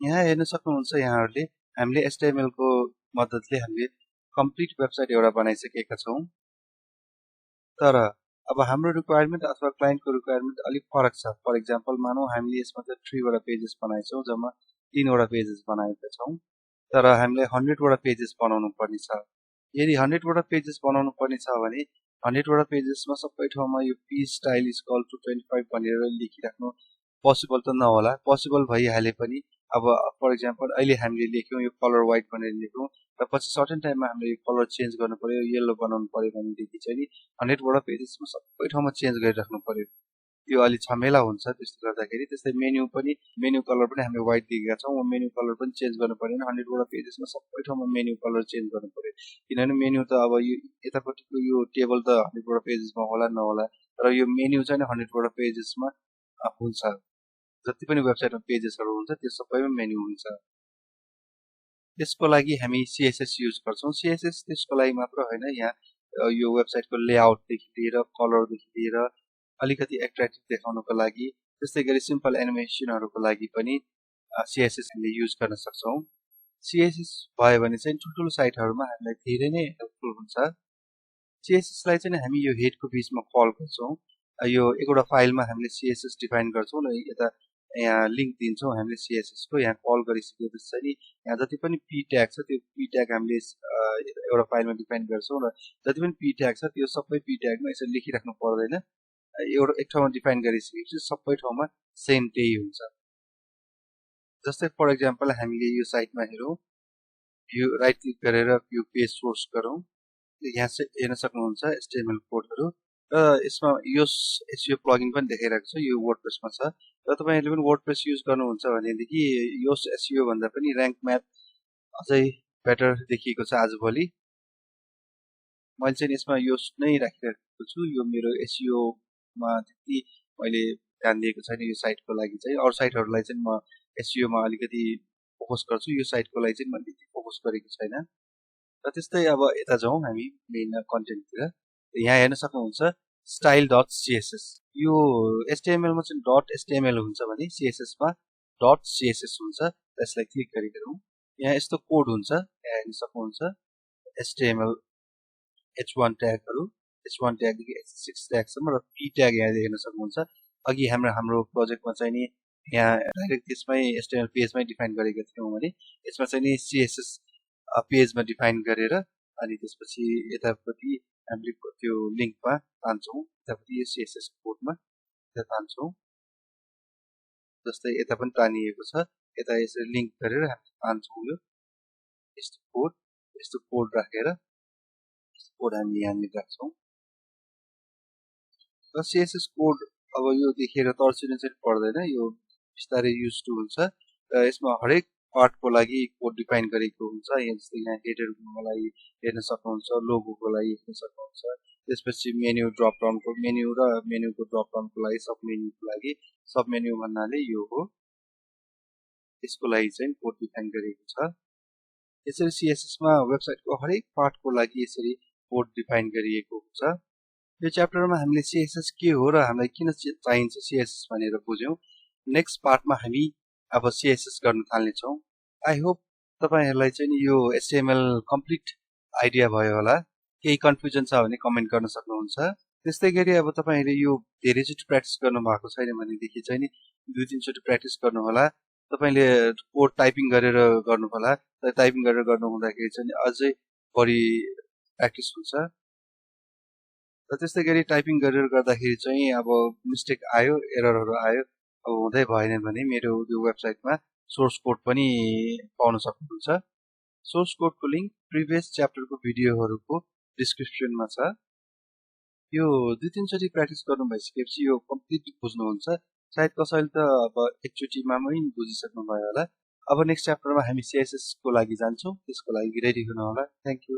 यहाँ हेर्न सक्नुहुन्छ यहाँहरूले हामीले HTML को मद्दतले हामीले कम्प्लिट वेबसाइट एउटा बनाइसकेका छौं। तर अब हाम्रो रिक्वायरमेन्ट अथवा क्लाइन्टको रिक्वायरमेन्ट अलिक फरक छ। फर एक्जाम्पल मानौ हामीले यसमा त 3 वटा पेजेस बनाएछौं, जम्मा 3 वटा पेजेस बनाएका छौं। तर हामीले 100 वटा पेजेस बनाउनु पर्ने छ। यदि 100 वटा पेजेस बनाउनु पर्ने छ भने 100 वटा पेजेसमा सबै ठाउँमा यो p style is equal to 25 भनेर लेखिराख्नु पोसिबल त नहोला। पोसिबल भइहाले पनि अब फर एक्जाम्पल अहिले हामीले लेख्यौं यो कलर व्हाइट भनेर लेख्यौं र पछि सर्टेन टाइममा हामीले यो कलर चेन्ज गर्नु पर्यो, येलो बनाउनु पर्यो भनेदेखि चाहिँ नि 100 वटा पेजेसमा सबै ठाउँमा चेन्ज गरिराख्नु पर्यो। यो अलि झमेला हुन्छ त्यस्तो गर्दाखेरि। त्यस्तै मेन्यु पनि मेन्यु कलर पनि हामीले व्हाइट दिएका छौं। मेन्यु कलर पनि चेन्ज गर्नु पर्यो भने 100 वटा पेजेसमा सबै ठाउँमा मेन्यु कलर चेन्ज गर्नु पर्यो। किनभने मेन्यु त अब यो यतापट्टिको यो टेबल त 100 वटा पेजेसमा होला नहोला, तर यो मेन्यु चाहिँ 100 वटा पेजेसमा हुन्छ। जति पनि वेबसाइटमा पेजेसहरु हुन्छ त्यो सबैमा मेन्यु हुन्छ। त्यसको लागि हामी CSS युज गर्छौं। CSS त्यसको लागि मात्र हैन, यहाँ यो वेबसाइटको लेआउट देखि लिएर कलर देखि लिएर अलिकति एट्र्याक्टिभ देखाउनको लागि, त्यस्तै गरी सिम्पल एनिमेसनहरुको लागि पनि CSS हामीले युज गर्न सक्छौं। CSS भयो भने चाहिँ ठुलठुलो साइटहरुमा हामीलाई धेरै नै हेल्पफुल हुन्छ। CSS लाई चाहिँ हामी यो हेडको बीचमा कल गर्छौं। यो एकवटा फाइलमा हामीले CSS डिफाइन गर्छौं र यता यहाँ लिंक दिन्छौं हामीले CSS को। यहाँ कल गरिसकेपछि चाहिँ यहाँ जति पनि p ट्याग छ त्यो p ट्याग हामीले एउटा फाइलमा डिफाइन गर्छौं र जति पनि p ट्याग छ त्यो सबै p ट्यागमा यसरी लेखिराख्नु पर्दैन। एउटा एक ठाउँमा डिफाइन गरिसकेपछि सबै ठाउँमा सेम त्यही हुन्छ। जस्तै फर एक्जाम्पल हामीले यो साइटमा हेरौं, यो राइट क्लिक गरेर यो पेज सोर्स गरौं। यहाँ चाहिँ हेर्न सक्नुहुन्छ HTML कोडहरु र यसमा यो SEO प्लगइन पनि देखाइरहेको छ, यो वर्डप्रेसमा छ। र तपाईहरुले पनि वर्डप्रेस युज गर्नुहुन्छ भनेदेखि यो SEO भन्दा पनि र्याङ्क म्याप अझै बेटर देखिएको छ आजभोलि। मैले चाहिँ यसमा यो नै राखिरहेको छु। यो मेरो SEO मा त्यति मैले ध्यान दिएको छैन यो साइटको लागि चाहिँ। अरु साइटहरुलाई चाहिँ म SEO मा अलिकति फोकस गर्छु, यो साइटको लागि चाहिँ मैले त्यति फोकस गरेको छैन। र त्यस्तै अब यता जाउँ हामी मेन कन्टेन्टतिर। यहाँ हेर्न सक्नुहुन्छ style.css। यो HTML मा चाहिँ .html हुन्छ भने CSS मा .css हुन्छ। त्यसलाई क्लिक गरिहेरौँ। यहाँ यस्तो कोड हुन्छ, यहाँ हेर्न सक्नुहुन्छ HTML h1 ट्यागहरु, h1 ट्याग देखि h6 ट्याग सम्म र p ट्याग यहाँ हेर्न सक्नुहुन्छ। अघि हाम्रो प्रोजेक्टमा चाहिँ नि यहाँ डाइरेक्ट त्यसमै HTML पेजमै डिफाइन गरेका थियौं भने यसमा चाहिँ नि CSS पेजमा डिफाइन गरेर अनि त्यसपछि यतापट्टि हामीले त्यो लिंकमा तान्छौं। यतापट्टि यो CSS कोडमा त्यहाँ तान्छौं। जस्तै यता पनि तानिएको छ, यता यसरी लिंक गरेर हामी तान्छौं। यो यस्तो कोड राखेर कोड हामी यहाँ राख्छौं। र CSS कोड अब यो देखेर तर्सिनु चाहिँ पर्दैन, यो बिस्तारै युज टु हुन्छ। र यसमा हरेक पार्टको लागि कोड डिफाइन गरेको हुन्छ। जस्तै यहाँ हेडरको लागि हेर्न सक्नुहुन्छ, लोगोको लागि हेर्न सक्नुहुन्छ, त्यसपछि मेन्यु ड्रप डाउनको मेन्यु र मेन्युको ड्रप डाउनको लागि सब मेन्युको लागि सब मेन्यु भन्नाले यो हो। यसको लागि चाहिँ कोड डिफाइन गरेको छ। यसरी CSS मा वेबसाइटको हरेक पार्टको लागि यसरी कोड डिफाइन गरिएको हुन्छ। यो च्याप्टरमा हामीले CSS के हो र हामीलाई किन चाहिन्छ CSS भनेर बुझ्यौं। नेक्स्ट पार्टमा हामी अब CSS गर्न थाल्ने छौं। आई होप तपाईहरुलाई चाहिँ यो HTML कम्प्लिट आइडिया भयो होला। केही कन्फ्युजन छ भने कमेन्ट गर्न सक्नुहुन्छ। त्यस्तै गरी अब तपाईहरुले यो धेरैचोटि प्र्याक्टिस गर्नु भएको छैन भनेदेखि चाहिँ नि 2-3 चोटि प्र्याक्टिस गर्नु होला। तपाईले कोड टाइपिङ गरेर गर्नु होला। टाइपिङ गरेर गर्नु हुँदाखेरि चाहिँ अझै बढी प्र्याक्टिस हुन्छ। र त्यस्तै गरी टाइपिङ गरेर गर्दाखेरि चाहिँ अब मिस्टेक आयो, एररहरु आयो, अब हुँदै भएन भने मेरो यो वेबसाइटमा सोर्स कोड पनि पाउन सक्नुहुन्छ। सोर्स कोडको लिंक प्रिभियस च्याप्टरको भिडियोहरुको डिस्क्रिप्सनमा छ। यो 2-3 चोटि प्र्याक्टिस गर्नु भइसकेपछि यो कम्प्लिट बुझ्नुहुन्छ। सायद कसैले त अब एकचोटिमा मै बुझिसक्नु भयो होला। अब नेक्स्ट च्याप्टरमा हामी CSS को लागि जान्छौं। त्यसको लागि रेडी हुनु होला। Thank you.